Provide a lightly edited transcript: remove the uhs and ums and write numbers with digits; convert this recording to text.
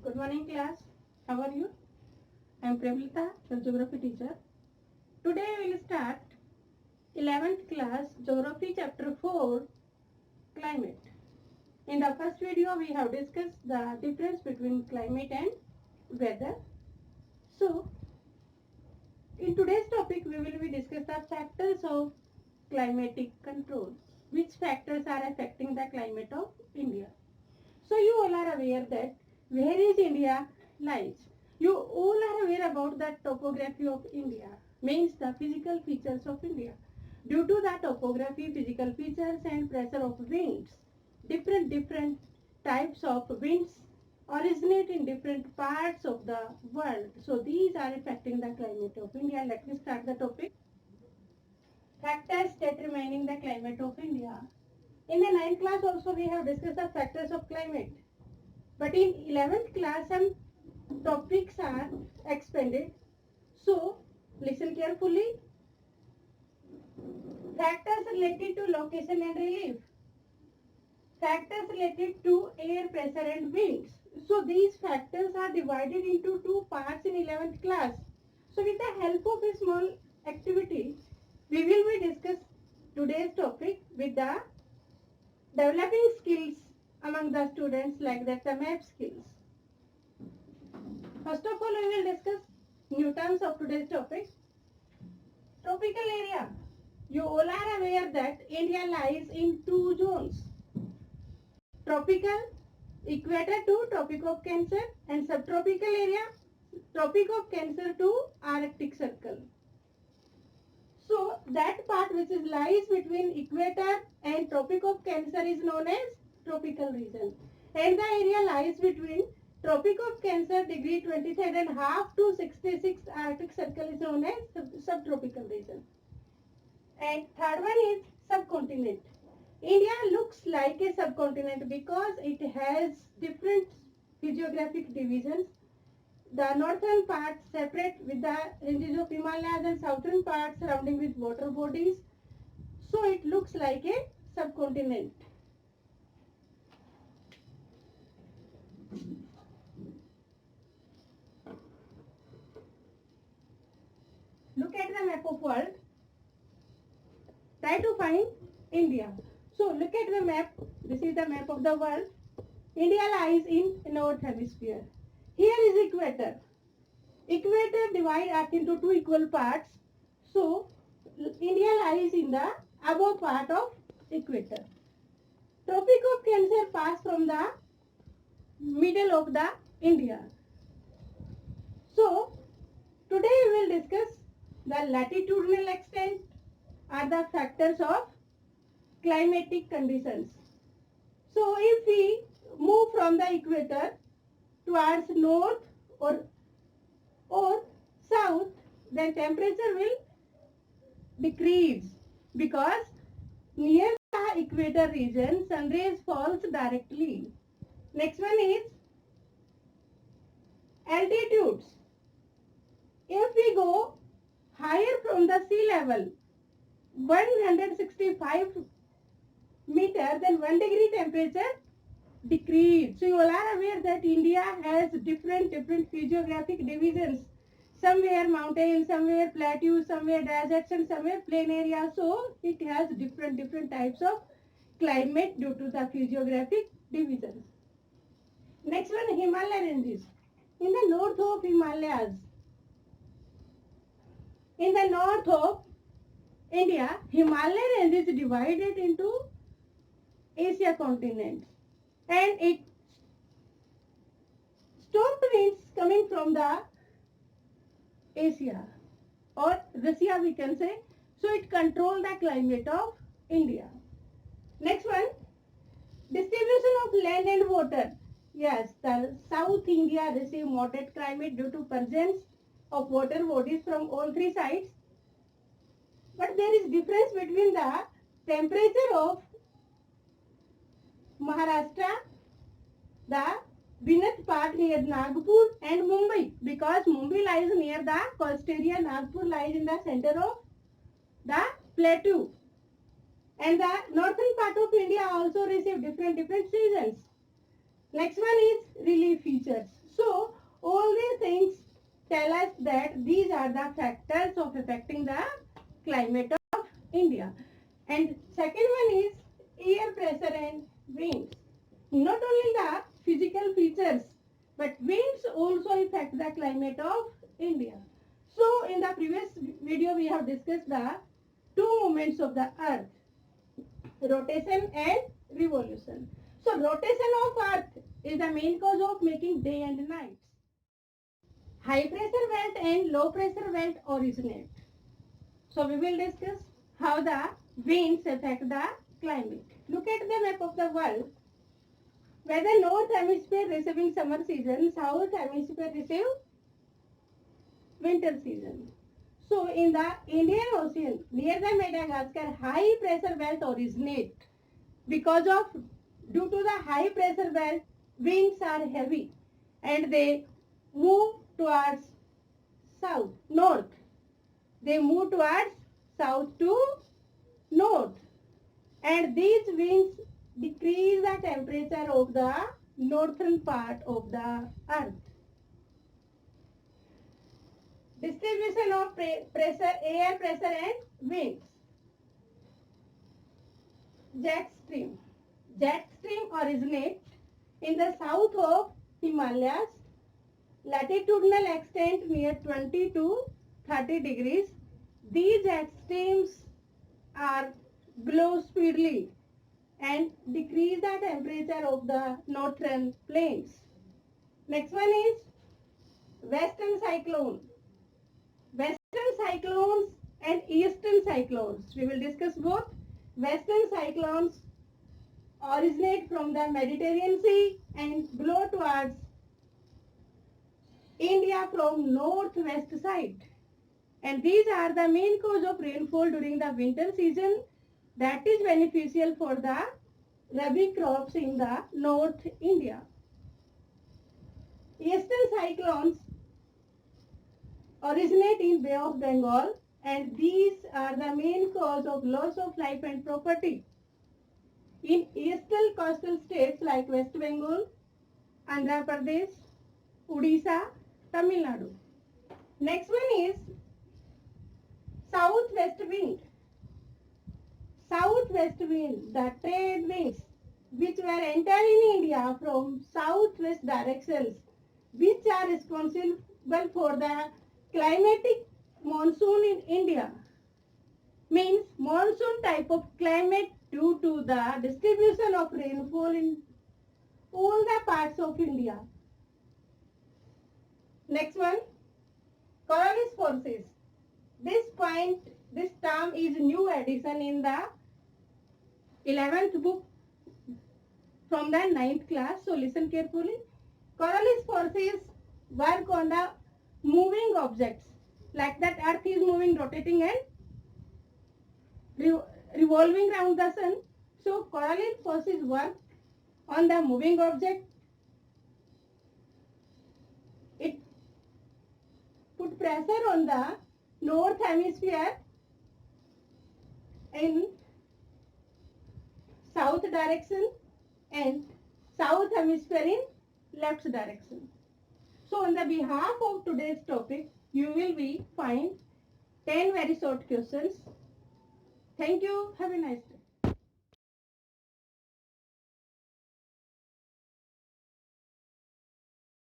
Good morning class. How are you? I am Premlita, your geography teacher. Today we will start 11th class geography chapter 4 climate. In the first video we have discussed the difference between climate and weather. So in today's topic we will be discuss the factors of climatic control. Which factors are affecting the climate of India? So you all are aware that where is India lies. You all are aware about the topography of India, means the physical features of India. Due to the topography, physical features and pressure of winds, different types of winds originate in different parts of the world. So these are affecting the climate of India. Let me start the topic. Factors determining the climate of India. In the 9th class also we have discussed the factors of climate. But in 11th class some topics are expanded. So listen carefully. Factors related to location and relief. Factors related to air pressure and winds. So these factors are divided into two parts in 11th class. So with the help of a small activity, we will be discuss today's topic with the developing skills among the students, like that the map skills. First of all, we will discuss new terms of today's topic. Tropical area. You all are aware that India lies in two zones. Tropical, equator to Tropic of Cancer, and subtropical area, Tropic of Cancer to Arctic Circle. So that part which is lies between equator and Tropic of Cancer is known as tropical region, and the area lies between Tropic of Cancer degree 23.5 to 66 Arctic Circle is known as subtropical region. And third one is subcontinent. India looks like a subcontinent because it has different physiographic divisions. The northern parts separate with the ranges of Himalayas and southern parts surrounding with water bodies. So it looks like a subcontinent. Look at the map of world. Try to find India. So look at the map. This is the map of the world. India lies in north hemisphere. Here is equator. Equator divide Earth into two equal parts. So India lies in the above part of equator. Tropic of Cancer pass from the middle of the India. So today we will discuss the latitudinal extent are the factors of climatic conditions. So if we move from the equator towards north or south, then temperature will decrease because near the equator region sun rays falls directly. Next one is altitudes. If we go higher from the sea level 165 meter, then 1 degree temperature decrease. So you all are aware that India has different physiographic divisions. Somewhere mountains, somewhere plateaus, somewhere deserts, and somewhere plain areas. So it has different types of climate due to the physiographic divisions. Next one, Himalaya ranges. In the north of Himalayas, in the north of India, Himalaya range is divided into Asia continent, and it stopped winds coming from the Asia or Russia we can say. So it control the climate of India. Next one, distribution of land and water. Yes, the South India receive moderate climate due to presence of water bodies from all three sides. But there is difference between the temperature of Maharashtra, the Binath part near Nagpur and Mumbai, because Mumbai lies near the coast area, Nagpur lies in the center of the plateau, and the northern part of India also receive different seasons. Next one is relief features. So tell us that these are the factors of affecting the climate of India. And second one is air pressure and winds. Not only the physical features, but winds also affect the climate of India. So in the previous video we have discussed the two movements of the earth, rotation and revolution. So rotation of earth is the main cause of making day and night. High pressure belt and low pressure belt originate. So we will discuss how the winds affect the climate. Look at the map of the world. Where the north hemisphere receiving summer season, south hemisphere receive winter season. So in the Indian Ocean, near the Madagascar, high pressure belt originate. Because of, due to the high pressure belt, winds are heavy and they move towards south, north. They move towards south to north. And these winds decrease the temperature of the northern part of the earth. Distribution of pressure, air pressure and winds. Jet stream. Jet stream originates in the south of Himalayas, latitudinal extent near 20 to 30 degrees. These jet streams are blow speedily and decrease the temperature of the northern plains. Next one is western cyclone. Western cyclones and eastern cyclones. We will discuss both. Western cyclones originate from the Mediterranean Sea and blow towards India from northwest side. And these are the main cause of rainfall during the winter season that is beneficial for the rabi crops in the North India. Eastern cyclones originate in Bay of Bengal and these are the main cause of loss of life and property in eastern coastal states like West Bengal, Andhra Pradesh, Odisha, Tamil Nadu. Next one is southwest wind. Southwest wind, the trade winds which were entering in India from southwest directions, which are responsible for the climatic monsoon in India, means monsoon type of climate due to the distribution of rainfall in all the parts of India. Next one, Coriolis forces. This term is new addition in the 11th book from the 9th class. So listen carefully. Coriolis forces work on the moving objects like that earth is moving, rotating and revolving around the sun. So Coriolis forces work on the moving object. It put pressure on the north hemisphere in south direction and south hemisphere in left direction. So on the behalf of today's topic, you will be find 10 very short questions. Thank you. Have a nice day.